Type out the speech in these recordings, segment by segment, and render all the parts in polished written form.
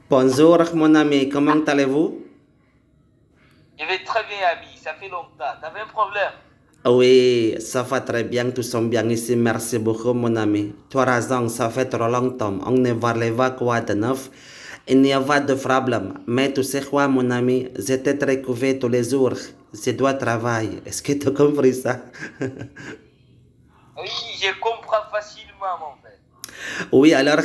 Bonjour mon ami, comment allez-vous? Je vais très bien, ami. Ça fait longtemps. T'avais un problème? Oui, ça va très bien, tout sommes bien ici, merci beaucoup mon ami. Tu as raison, ça fait trop longtemps, on ne parlait pas quoi de neuf, il n'y a pas de problème. Mais tu sais quoi mon ami, j'étais très couvé tous les jours, je dois travailler, est-ce que tu as compris ça? Oui, je comprends facilement, mon frère. Oui, alors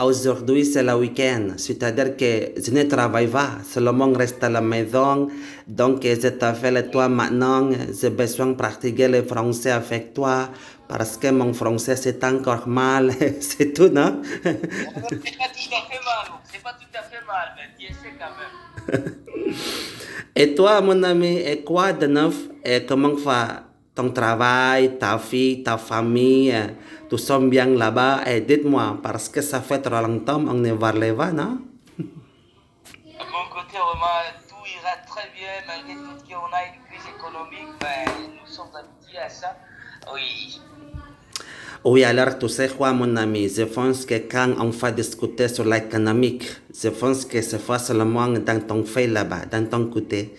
aujourd'hui c'est le week-end, c'est-à-dire que je ne travaille pas, seulement reste à la maison. Donc je t'appelle toi maintenant, j'ai besoin de pratiquer le français avec toi parce que mon français c'est encore mal, c'est tout, non? C'est pas tout à fait mal. C'est pas tout à fait mal, mais tu essaies quand même. Et toi, mon ami, et quoi de neuf? Et comment va ton travail, ta vie, ta famille? Tout sommes bien là-bas? Et dites-moi, parce que ça fait trop longtemps on ne parlait pas, non? De mon côté, vraiment, tout ira très bien, malgré tout qu'on a une crise économique. Ben, nous sommes habitués à ça. Oui. Oui, alors tu sais quoi, mon ami, je pense que quand on va discuter sur l'économique, je pense que c'est pas seulement dans ton fait là-bas, dans ton côté.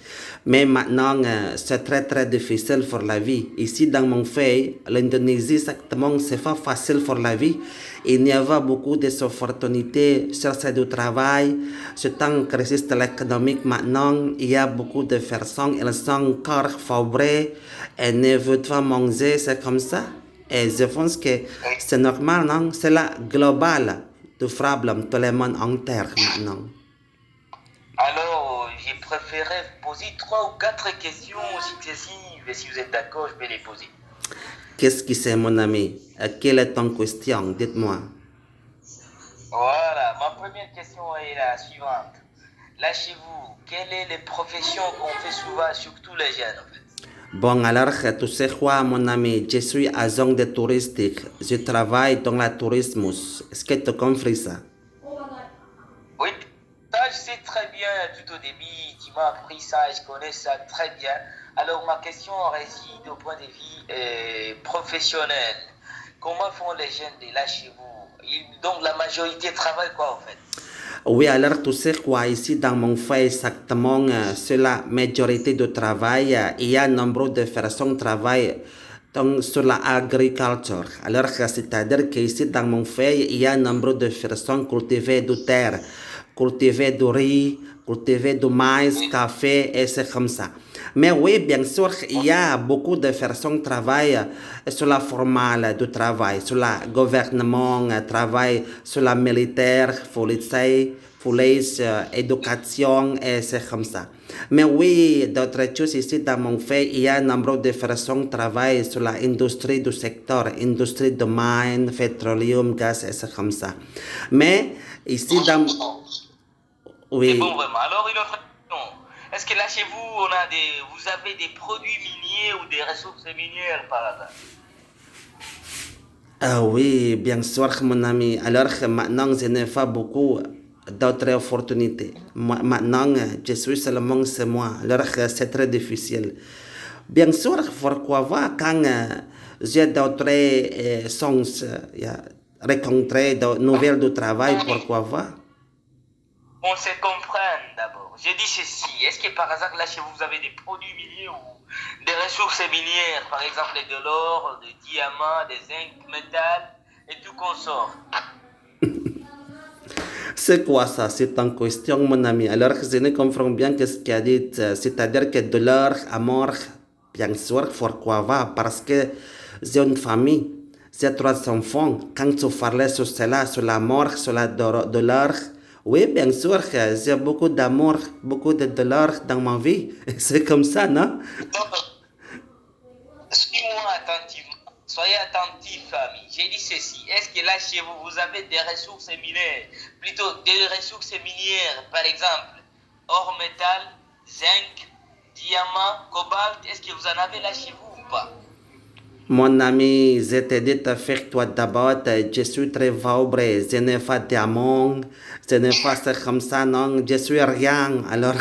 Mais maintenant, c'est très très difficile pour la vie. Ici, dans mon fait, l'Indonésie, exactement, c'est pas facile pour la vie. Il n'y a pas beaucoup d'opportunités, chercher du travail. C'est en crise de l'économique maintenant, il y a beaucoup de personnes, elles sont encore pauvres et ne veulent pas manger, c'est comme ça. Et je pense que Oui. c'est normal, non? C'est la globale du problème, tout le monde en terre maintenant. Alors, j'ai préféré poser trois ou quatre questions successives. Et si vous êtes d'accord, je vais les poser. Qu'est-ce qui c'est, mon ami? Quelle est ton question? Dites-moi. Voilà. Ma première question est la suivante. Là, chez vous, quelle est les professions qu'on fait souvent, surtout les jeunes, en fait? Bon, alors, tu sais quoi, mon ami? Je suis agent de touristique. Je travaille dans le tourisme. Est-ce que tu comprends ça? Oui, ça, je sais très bien tout au début, tu m'as appris ça, je connais ça très bien. Alors, ma question réside au point de vue professionnel. Comment font les jeunes de là chez vous? Donc, la majorité travaille quoi, en fait? Oui, alors tu sais quoi, ici dans mon fait exactement, c'est la majorité du travail. Il y a un nombre de personnes qui travaillent sur l'agriculture. Alors, c'est-à-dire qu'ici dans mon fait, il y a un nombre de personnes cultiver du terre, cultiver du riz, cultiver du maïs, Oui, café, et c'est comme ça. Mais oui, bien sûr, il y a beaucoup de personnes qui travaillent sur la formale du travail, sur le gouvernement, travail sur la militaire, police, éducation, et c'est comme ça. Mais oui, d'autres choses ici dans mon fait, il y a un nombre de personnes qui travaillent sur l'industrie du secteur, industrie de mine, pétroleum, gaz, et c'est comme ça. Mais ici dans... c'est bon Oui. vraiment. Alors, une autre question. Est-ce que là chez vous, vous avez des produits miniers ou des ressources minières par hasard? Ah oui, bien sûr, mon ami. Alors maintenant, je n'ai pas beaucoup d'autres opportunités. Maintenant, je suis seulement chez moi. Alors c'est très difficile. Bien sûr, pourquoi pas, quand j'ai d'autres chances, rencontrer de nouvelles de travail, pourquoi pas? On se comprend d'abord. Je dis ceci. Est-ce que par hasard, là, chez vous, vous avez des produits miniers ou des ressources minières, par exemple de l'or, des diamants, des zinc, métal et tout consort? C'est quoi ça? C'est en question, mon ami. Alors, je ne comprends bien ce qu'il a dit. C'est-à-dire que de l'or à mort, bien sûr, pourquoi pas? Parce que j'ai une famille, j'ai trois enfants. Quand tu parlais sur cela, sur la mort, sur la douleur, oui, bien sûr, j'ai beaucoup d'amour, beaucoup de douleur dans ma vie. C'est comme ça, non? Donc, suis-moi attentivement. Soyez attentifs, famille. J'ai dit ceci. Est-ce que là, chez vous, vous avez des ressources minières, plutôt des ressources minières, par exemple, or, métal, zinc, diamant, cobalt? Est-ce que vous en avez là chez vous ou pas? Mon ami, je te dis de faire toi d'abord, je suis très pauvre, je n'ai pas d'amour, je n'ai pas c'est comme ça, non, je suis rien, alors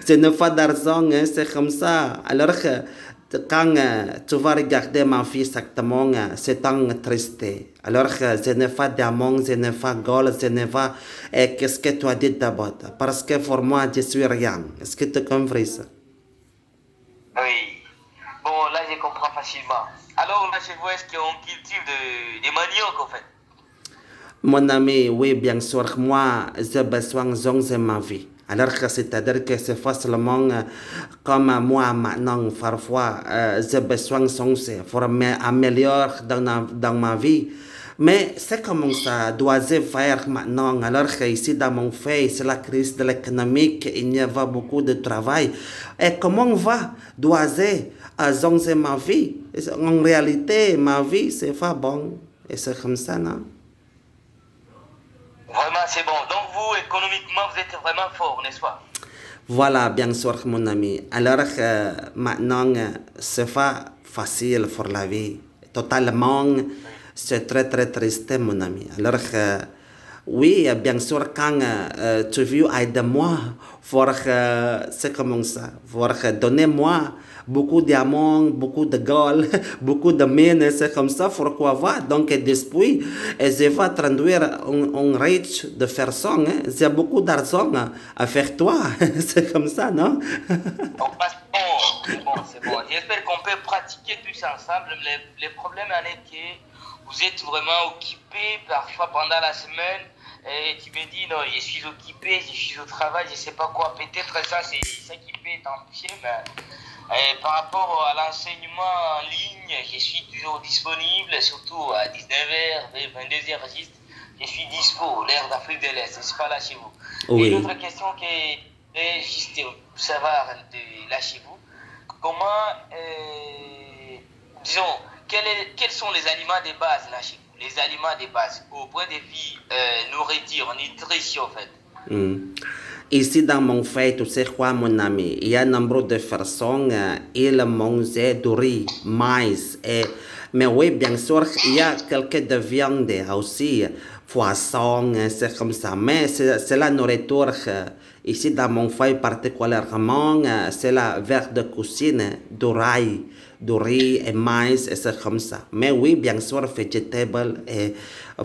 je n'ai pas d'argent, hein, c'est comme ça. Alors, quand tu vas regarder ma vie exactement, c'est un triste. Alors, je n'ai pas d'amour, je n'ai pas goal, je n'ai pas... qu'est-ce que tu as dit d'abord? Parce que pour moi, je suis rien. Est-ce que tu comprends ça? Oui. Bon, là, je comprends facilement. Alors, là, chez vous, est-ce qu'on cultive des maniocs, en fait? Mon ami, oui, bien sûr, moi, j'ai besoin de ma vie. Alors que c'est-à-dire que c'est facilement comme moi maintenant, parfois, j'ai besoin de changer pour m'améliorer dans ma vie. Mais c'est comme ça, dois-je faire maintenant, alors qu'ici dans mon pays, c'est la crise de l'économie, il y a pas beaucoup de travail. Et comment va, dois-je changer ma vie? En réalité, ma vie, c'est pas bon. Et c'est comme ça, non? Vraiment, c'est bon. Donc, vous, économiquement, vous êtes vraiment fort, n'est-ce pas? Voilà, bien sûr, mon ami. Alors, maintenant, c'est pas facile pour la vie. Totalement, c'est très, très triste, mon ami. Alors, oui, bien sûr, quand tu veux aider moi, pour, c'est comme ça, pour donner-moi beaucoup d'amour, beaucoup de gold, beaucoup de mine, c'est comme ça, pourquoi pas. Donc, depuis, je vais traduire un riche de personnes. J'ai beaucoup d'argent avec toi. C'est comme ça, non? On passe bon, c'est bon, c'est bon. J'espère qu'on peut pratiquer tous ensemble. Le problème en est que vous êtes vraiment occupé parfois pendant la semaine. Et tu me dis, non, je suis occupé, je suis au travail, je ne sais pas quoi. Peut-être ça, c'est ça qui peut t'empêcher. Mais par rapport à l'enseignement en ligne, je suis toujours disponible, surtout à 19h, 22h juste. Je suis dispo, l'heure d'Afrique de l'Est, c'est pas là chez vous. Oui. Et une autre question qui est juste savoir de là chez vous, comment, disons, quels sont les aliments de base là chez vous? Les aliments de base, au point de vue nourriture, nutrition en fait. Ici dans mon fait, tu sais quoi, mon ami, il y a un nombre de personnes, ils mangent du riz, maïs, mais oui, bien sûr, il y a quelques de viande aussi, poisson, c'est comme ça, mais c'est la nourriture, ici dans mon fait particulièrement, c'est la verre de cuisine, du riz et maïs, et c'est comme ça. Mais oui, bien sûr, végétables et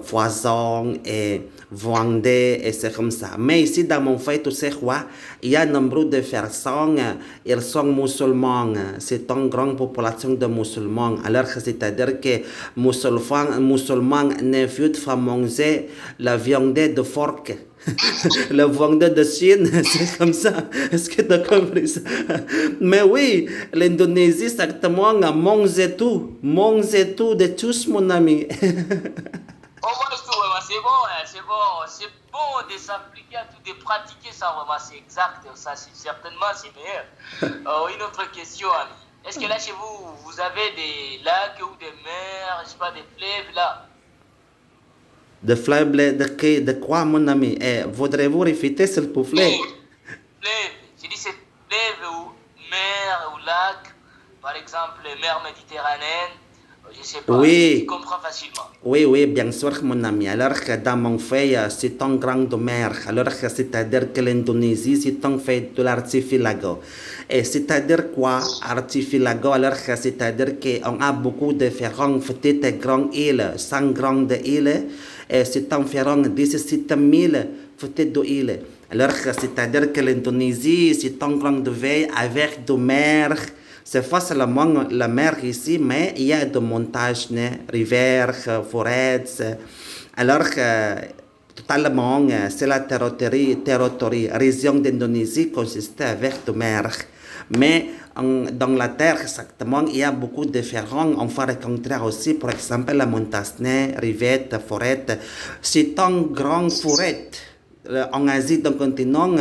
poisson et viande, et c'est comme ça. Mais ici, dans mon pays, tu sais quoi, il y a un nombre de personnes, ils sont musulmans. C'est une grande population de musulmans. Alors, c'est-à-dire que musulmans ne veulent pas manger la viande de porc. Le vendeur de Chine, c'est comme ça. Est-ce que tu as compris ça? Mais oui, l'Indonésie, exactement, mange tout de tous, mon ami. On mange tout, vraiment, c'est bon, hein, c'est bon. C'est bon de s'appliquer à tout, de pratiquer ça, vraiment, c'est exact. Ça, certainement, c'est meilleur. Une autre question, ami. Est-ce que là, chez vous, vous avez des lacs ou des mers, je sais pas, des fleuves, là? De fleuve, de quoi, mon ami? Voudrez-vous répéter, s'il vous plaît? Fleuve. J'ai dit c'est fleuve ou mer ou lac. Par exemple, mer Méditerranéenne. Je sais pas. Oui. Tu comprends facilement. Oui, bien sûr, mon ami. Alors que dans mon pays, c'est une grande mer. Alors que c'est-à-dire que l'Indonésie, c'est un fait de l'archipelago. Et c'est-à-dire quoi, archipelago? Alors que c'est-à-dire qu'on a beaucoup de différentes petites et grandes îles, 100 grandes îles, et c'est environ 17 000 petites îles. Alors que c'est-à-dire que l'Indonésie, c'est une grande ville avec de mer. C'est pas seulement la mer ici, mais il y a des montagnes, rivières, forêts. Alors que totalement, c'est la région d'Indonésie consiste avec de mer. Mais dans la terre, exactement, il y a beaucoup de différents. On va rencontrer aussi, par exemple, la montagne, rivière, forêt. C'est une grande forêt. En Asie, dans le continent,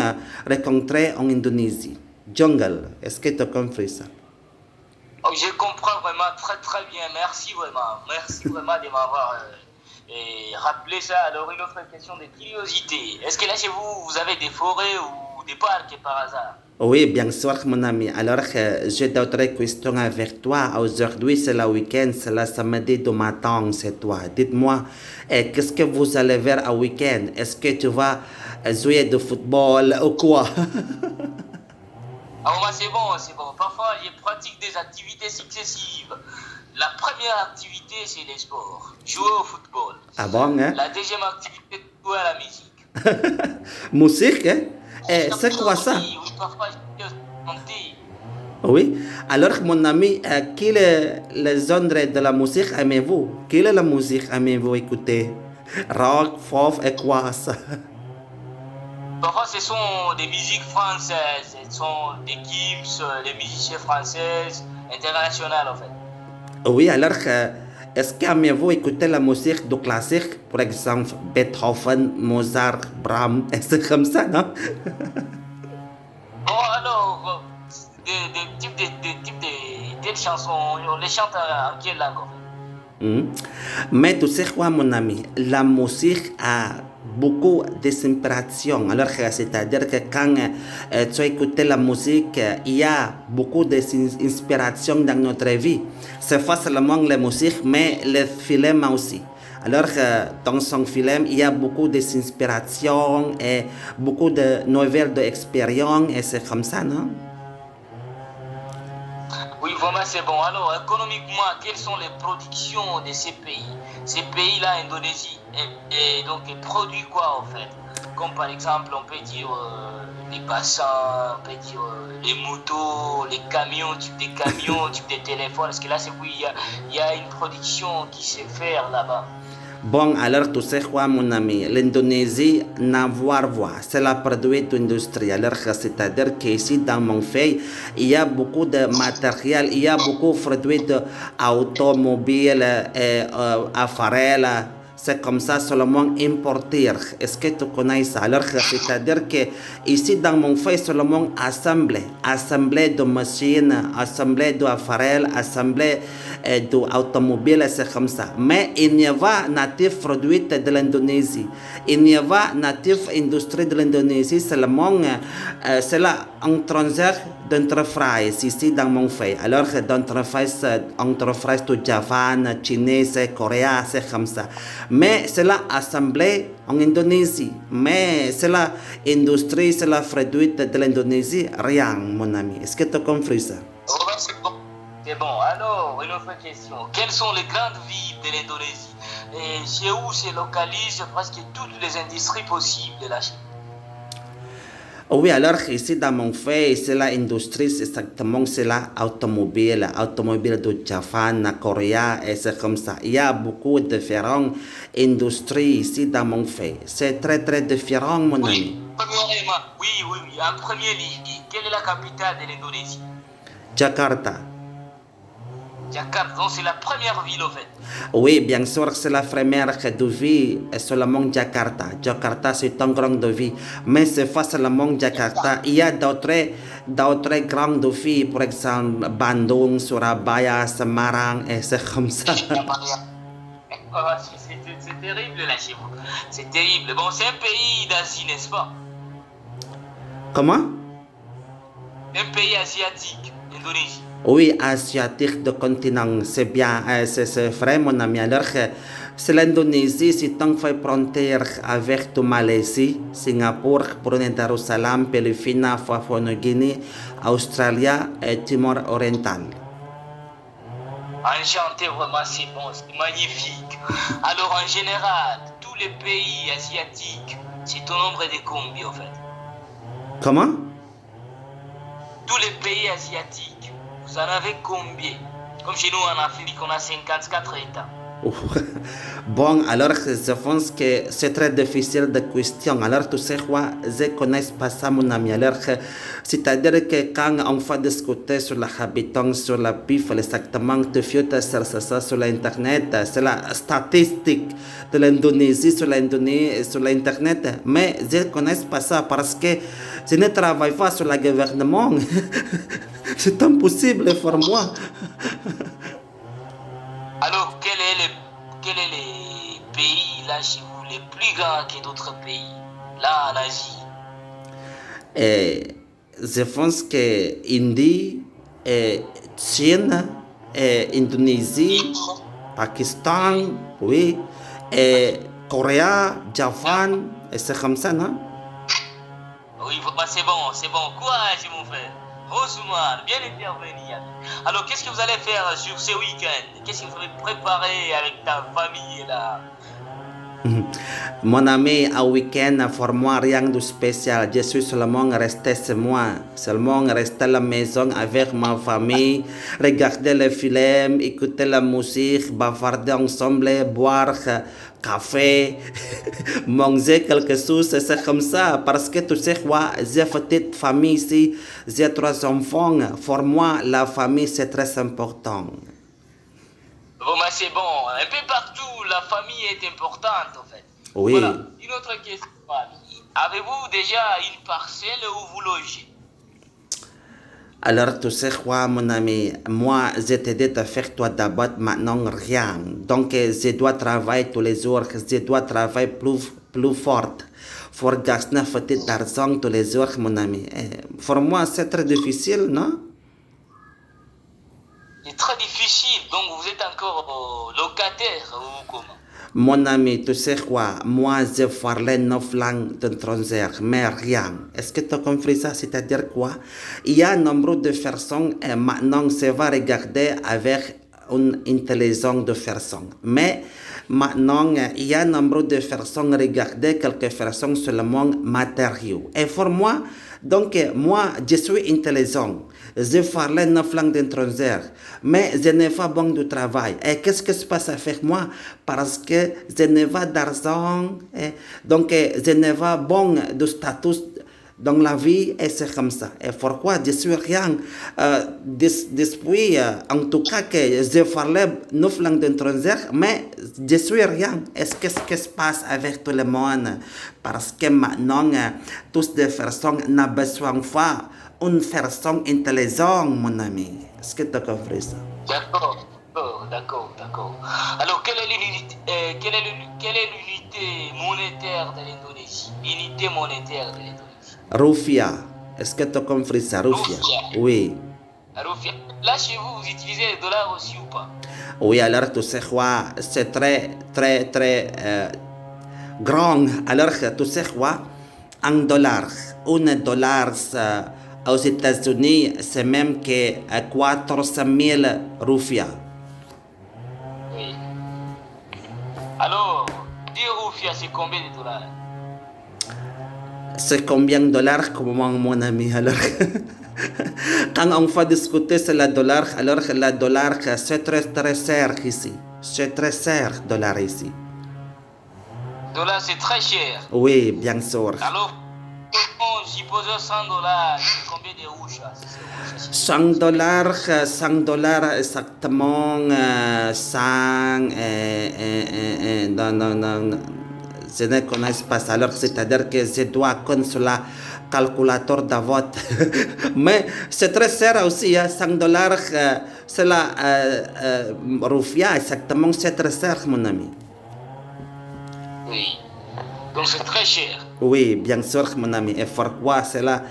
rencontré en Indonésie. Jungle. Est-ce que tu as compris ça? Oh, je comprends vraiment très très bien. Merci vraiment. Merci vraiment de m'avoir rappelé ça. Alors, une autre question de curiosité. Est-ce que là chez vous, vous avez des forêts ou des parcs par hasard? Oui, bien sûr, mon ami. Alors, j'ai d'autres questions avec toi. Aujourd'hui, c'est le week-end, c'est le samedi du matin, c'est toi. Dites-moi, qu'est-ce que vous allez faire au week-end? Est-ce que tu vas jouer du football ou quoi? On moi, c'est bon, c'est bon. Parfois, je pratique des activités successives. La première activité, c'est les sports. Jouer au football. Ah bon, hein? La deuxième activité, jouer à la musique. Musique, hein? C'est quoi ça? Oui, oui, parfois, je peux chanter. Oui. Alors, mon ami, quel est le genre de la musique aimez-vous? Quelle est la musique aimez-vous écouter? Rock, folk et quoi ça? Parfois, ce sont des musiques françaises, ce sont des Gims, des musiciens françaises, internationales en fait. Oui, alors, est-ce qu'aimez-vous écouter la musique du classique? Par exemple, Beethoven, Mozart, Brahms, et c'est comme ça, non? Bon, alors, des chansons, on les chante en quelle langue en fait? Mais tu sais quoi, mon ami, la musique a beaucoup d'inspiration. Alors, c'est-à-dire que quand tu écoutes la musique, il y a beaucoup d'inspiration dans notre vie. C'est pas seulement la musique, mais le film aussi. Alors, dans son film, il y a beaucoup d'inspiration et beaucoup de nouvelles d'expériences, et c'est comme ça, non? Oui, vraiment, c'est bon. Alors, économiquement, quelles sont les productions de ces pays? Ces pays-là, Indonésie, et donc, ils produisent quoi, en fait? Comme par exemple, on peut dire les bassins, on peut dire les motos, les camions, type des camions, type des téléphones. Parce que là, c'est où il y a une production qui se fait là-bas. Bon, alors tu sais quoi, mon ami, l'Indonésie n'a voir voir, c'est la produit d'industrie. Alors, c'est-à-dire qu'ici, dans mon pays, il y a beaucoup de matériel, il y a beaucoup de produits d'automobiles et appareils. C'est comme ça seulement importer. Est-ce que tu connais ça? Alors, c'est-à-dire que ici, dans mon pays, seulement assembler de machines, assembler d'appareils, assembler d'automobiles, c'est comme ça. Mais il n'y a pas natif produit de l'Indonésie. Il n'y a pas natif industrie de l'Indonésie, seulement c'est la étrangère d'entreprise ici dans mon pays. Alors, d'entreprise du Japon, chinoise, coréen, c'est comme ça. Mais c'est la assemblée en Indonésie. Mais c'est la industrie, c'est la produit de l'Indonésie. Rien, mon ami. Est-ce que tu as compris ça? C'est bon. Alors, une autre question. Quelles sont les grandes villes de l'Indonésie? Et chez où se localisent presque toutes les industries possibles de la Chine? Oui, alors ici dans mon pays, c'est l'industrie, exactement, c'est l'automobile, automobile du Japon, la Corée, et c'est comme ça. Il y a beaucoup de différentes industries ici dans mon pays. C'est très très différent, mon ami. Oui. En premier lieu, quelle est la capitale de l'Indonésie? Jakarta. Jakarta, donc c'est la première ville, en fait. Oui, bien sûr, c'est la première de vie seulement Jakarta. Jakarta, c'est une grande ville. Mais c'est pas seulement Jakarta. Il y a d'autres grandes villes, par exemple Bandung, Surabaya, Semarang, et c'est comme ça. C'est terrible là chez vous. C'est terrible. Bon, c'est un pays d'Asie, n'est-ce pas? Comment? Un pays asiatique, l'Indonésie. Oui, asiatique de continent, c'est bien, c'est vrai, mon ami. Alors, c'est l'Indonésie, c'est une frontière avec la Malaisie, Singapour, Brunei Darussalam, Philippines, Papouasie-Nouvelle-Guinée, Australie et Timor oriental. Enchanté, vraiment, c'est bon, c'est magnifique. Alors, en général, tous les pays asiatiques, c'est au nombre de combien, en fait? Comment? Tous les pays asiatiques, vous en avez combien? Comme chez nous en Afrique, on a 54 États. Bon, alors je pense que c'est très difficile de question. Alors, tu sais quoi, je ne connais pas ça, mon ami. Alors, c'est-à-dire que quand on va discuter sur l'habitant, sur la PIF, exactement, tu fais ça sur l'Internet, c'est la statistique de l'Indonésie sur l'Internet. Mais je ne connais pas ça parce que je ne travaille pas sur le gouvernement. C'est impossible pour moi. Alors, quel est les pays là chez vous les plus grands que d'autres pays là en Asie? Je pense que Indie, Chine, Indonésie, Pakistan, oui, Corée, Japon, et c'est comme ça, non? Oui, c'est bon. Courage, mon frère. Ousmane, bien intervenu. Alors, qu'est-ce que vous allez faire sur ce week-end? Qu'est-ce que vous avez préparé avec ta famille là? Mon ami, un week-end, pour moi, rien de spécial. Je suis seulement resté chez moi. Seulement resté à la maison avec ma famille, regarder les films, écouter la musique, bavarder ensemble, boire café, manger quelque chose, c'est comme ça. Parce que tu sais quoi, j'ai une petite famille ici, j'ai 3 enfants. Pour moi, la famille, c'est très important. Bon, mais c'est bon. Un peu partout, la famille est importante, en fait. Oui. Voilà. Une autre question. Avez-vous déjà une parcelle où vous logez? Alors, tu sais quoi, mon ami, moi, je t'ai dit de faire toi d'abord, maintenant rien. Donc, je dois travailler tous les jours, je dois travailler plus fort. Pour gagner un petit argent tous les jours, mon ami. Pour moi, c'est très difficile, non? C'est très difficile, donc vous êtes encore locataire ou comment? Mon ami, tu sais quoi, moi, je parlais 9 langues étrangères, mais rien. Est-ce que tu as compris ça? C'est-à-dire quoi? Il y a un nombre de personnes, et maintenant, ça va regarder avec une intelligence de personnes. Mais maintenant, il y a un nombre de personnes regarder quelques personnes seulement matériaux. Et pour moi, donc, moi, je suis intelligent. Je parlais 9 langues étrangères, mais je n'ai pas bon de travail. Et qu'est-ce qui se passe avec moi? Parce que je n'ai pas d'argent, donc je n'ai pas bon de statut dans la vie, et c'est comme ça. Et pourquoi je suis rien? Depuis, en tout cas, que je parlais 9 langues étrangères, mais je suis rien. Est-ce que ce qui se passe avec tout le monde? Parce que maintenant, toutes les personnes n'ont besoin pas une personne intelligente, mon ami. Est-ce que tu as compris ça? D'accord. Alors, quelle est l'unité monétaire de l'Indonésie? L'unité monétaire de l'Indonésie. Rufia. Est-ce que tu as compris ça, Rufia? Oui. Rufia. Là, chez vous, vous utilisez les dollars aussi ou pas? Oui, alors tu sais quoi? C'est très grand. Alors, tu sais quoi? Un dollar. Un dollar aux États-Unis, c'est même que 400 000 rufias. Oui. Alors, 10 rufias, c'est combien de dollars? C'est combien de dollars, mon ami? Alors, quand on va discuter sur le dollar, alors le dollar, c'est très cher ici. C'est très cher, dollar ici. Dollar, c'est très cher. Oui, bien sûr. Alors, supposons 100 dollars, c'est combien de rufias? 100 dollars exactement, 100, non, je ne connais pas ça. Alors, c'est-à-dire que je dois connaître la calculateur de vote. Mais c'est très cher aussi, 100 dollars, c'est la rufia, exactement, c'est très cher, mon ami. Oui, donc c'est très cher. Oui, bien sûr, mon ami. Et pourquoi c'est la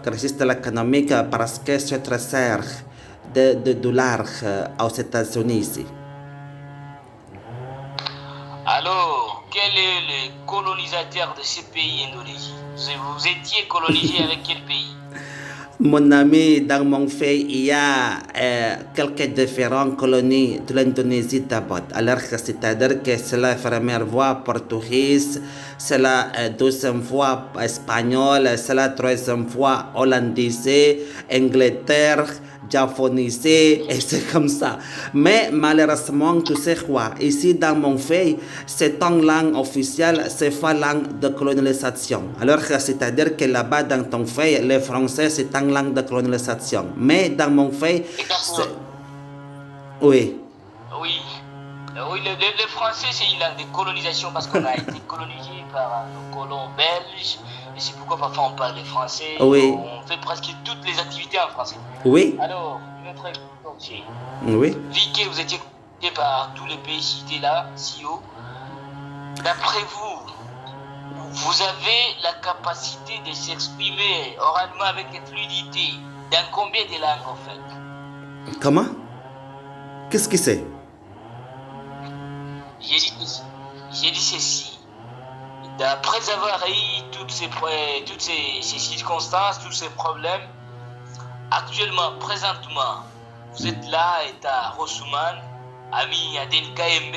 crise de l'économie? Parce que c'est très cher de dollars aux États-Unis ici. Alors, quel est le colonisateur de ce pays, Indonésie? Vous étiez colonisé avec quel pays? Mon ami, dans mon pays, il y a quelques différentes colonies de l'Indonésie d'abord. Alors, c'est-à-dire que c'est la première fois portugaise, c'est la deuxième fois espagnole, c'est la troisième fois hollandaise, Angleterre, japonisé, et c'est comme ça. Mais malheureusement, tu sais quoi, ici dans mon pays, c'est une langue officielle, c'est pas langue de colonisation. Alors, c'est-à-dire que là-bas, dans ton pays, le français, c'est une langue de colonisation. Mais dans mon pays, c'est... Oui. Oui. Oui, le français, c'est une langue de colonisation parce qu'on a été colonisé par nos colons belges. Et c'est pourquoi parfois on parle le français. Oui. On fait presque toutes les activités en français. Oui. Alors, une autre question. Oui. Vu que vous étiez colonisé par tous les pays cités là, si haut, d'après vous, vous avez la capacité de s'exprimer oralement avec fluidité dans combien de langues en fait? Comment? Qu'est-ce que c'est? J'ai dit ceci. D'après avoir eu toutes ces circonstances, tous ces problèmes, Actuellement, présentement, vous êtes là, et à Rosuman, ami Aden KMB.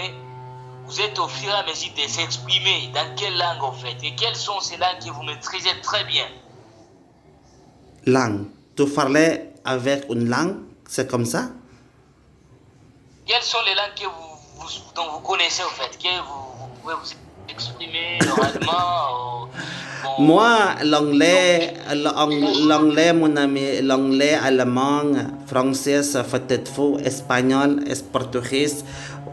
Vous êtes au fur et à mesure de s'exprimer. Dans quelle langue en fait? Et quelles sont ces langues que vous maîtrisez très bien? Langue. Tu parlais avec une langue, c'est comme ça? Quelles sont les langues que dont vous connaissez en fait? Que vous pouvez vous exprimer oralement? Moi, l'anglais, mon ami, l'anglais, allemand, français, peut-être faux, espagnol, portugais,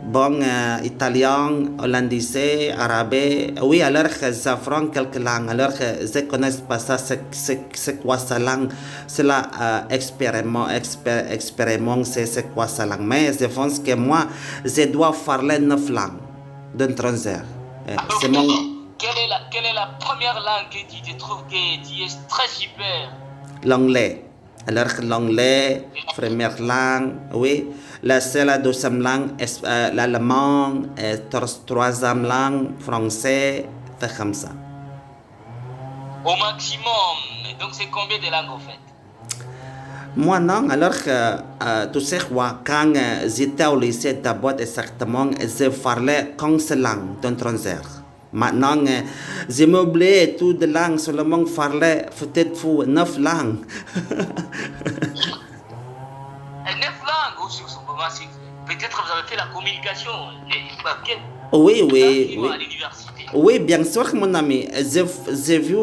bon, italien, hollandais, arabe. Oui, alors que j'apprends quelques langues. Alors que je ne connais pas ça, c'est quoi sa langue? C'est la expériment, c'est quoi sa langue? Mais je pense que moi, je dois parler 9 langues d'un transfert. C'est mon. Quelle est la première langue que tu trouves que tu es très super? L'anglais. Alors l'anglais, première langue, oui. La deuxième langue, l'allemand, troisième langue, français, c'est comme ça. Au maximum. Donc c'est combien de langues en fait? Moi non, alors que tu sais quoi, quand j'étais au lycée d'abord exactement, je parlais 15 langues d'un transfert. Maintenant, j'ai oublié toutes les langues, seulement parler peut-être 9 langues. 9 langues. Peut-être vous avez fait la communication. Oui, À l'université. Oui, bien sûr, mon ami. J'ai vu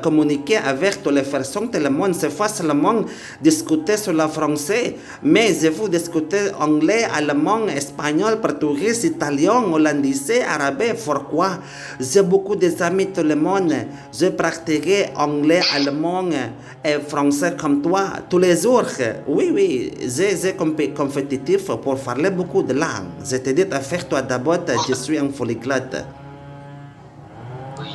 communiquer avec toutes les personnes, tout le monde. C'est facilement discuter sur le français, mais je veux discuter anglais, allemand, espagnol, portugais, italien, hollandais, arabe. Pourquoi? J'ai beaucoup d'amis, tout le monde. Je pratique anglais, allemand et français comme toi tous les jours. Oui, j'ai compétitif pour parler beaucoup de langues. Je te dis, faire toi d'abord, je suis un polyglotte. Oui,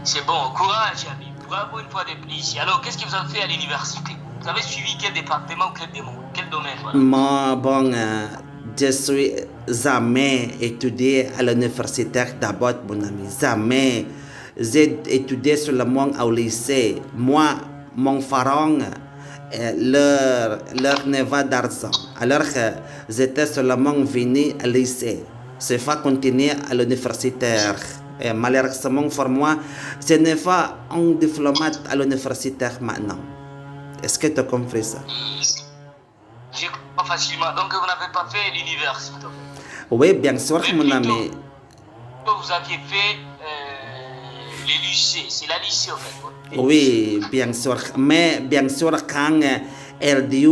c'est bon. Courage, ami. Bravo une fois de plus. Alors, qu'est-ce que vous avez fait à l'université? Vous avez suivi quel département ou quel domaine? Voilà. Moi, bon, je suis jamais étudié à l'université d'abord, mon ami. Jamais. J'ai étudié seulement au lycée. Moi, mon parent, leur neveu d'argent. Alors que j'étais seulement venu au lycée. C'est pas continuer à l'université. Et malheureusement pour moi, je n'ai pas un diplomate à l'université maintenant. Est-ce que tu as compris ça? Je comprends facilement. Donc, vous n'avez pas fait l'université? Oui, bien sûr, mon ami. Vous aviez fait les lycées. C'est la lycée, en fait. Oui, bien sûr. Mais bien sûr, quand elle dit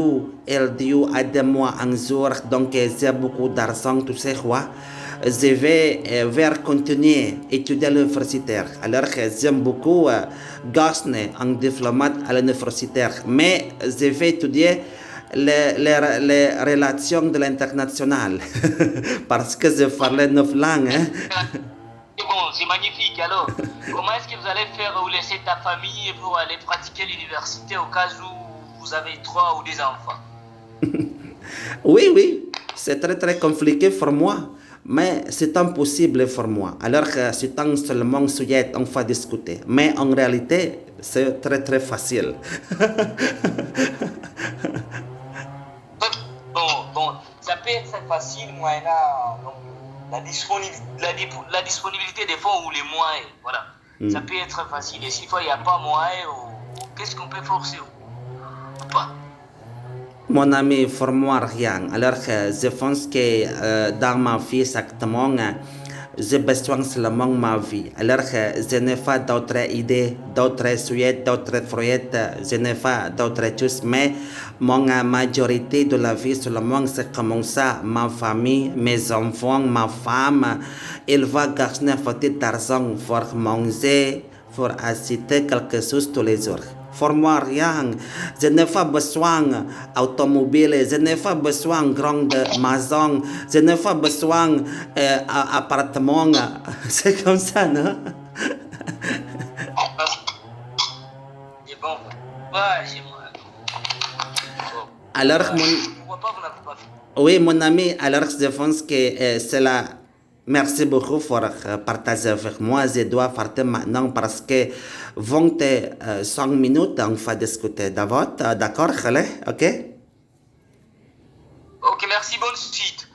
aide-moi un jour, donc j'ai beaucoup d'argent, tu sais quoi? Je vais vers continuer à étudier à l'université. Alors que j'aime beaucoup gagner un diplomate à l'université. Mais je vais étudier les relations de l'international. Parce que je parlais 9 langues. Hein? C'est bon, c'est magnifique. Alors, comment est-ce que vous allez faire ou laisser ta famille pour aller pratiquer l'université au cas où vous avez 3 ou des enfants? Oui, c'est très très compliqué pour moi. Mais c'est impossible pour moi. Alors que c'est un seulement sujet, on va discuter. Mais en réalité, c'est très très facile. Bon, ça peut être facile, moyennant la disponibilité des fonds ou les moyens. Voilà. Ça peut être facile. Et s'il n'y a pas moyen, qu'est-ce qu'on peut forcer ou pas? Mon ami, pour moi, rien. Alors que je pense que dans ma vie, exactement, j'ai besoin seulement de ma vie. Alors que je n'ai pas d'autres idées, d'autres sujets, d'autres projets, je n'ai pas d'autres choses. Mais mon majorité de la vie seulement, c'est comme ça. Ma famille, mes enfants, ma femme, il va gagner un petit argent pour manger, pour acheter quelque chose tous les jours. Pour moi, rien. Je n'ai pas besoin d'automobile, je n'ai pas besoin de grande maison, je n'ai pas besoin d'appartement. C'est comme ça, non? C'est bon. Ouais, c'est moi. Alors, oui, mon ami, alors je pense que c'est la Merci beaucoup pour partager avec moi. Je dois partir maintenant parce que 25 minutes, on va discuter d'abord. D'accord, Khaled? OK? Ok, merci, bonne suite.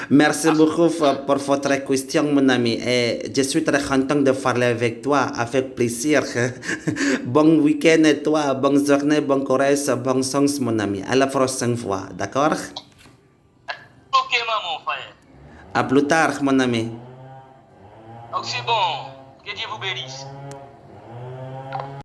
Merci beaucoup pour votre question, mon ami. Et je suis très content de parler avec toi, avec plaisir. Bon week-end à toi, bonne journée, bon courage, bonne chance, mon ami. À la prochaine fois, d'accord? Ok, maman, frère. À plus tard, mon ami. Donc c'est bon. Que Dieu vous bénisse.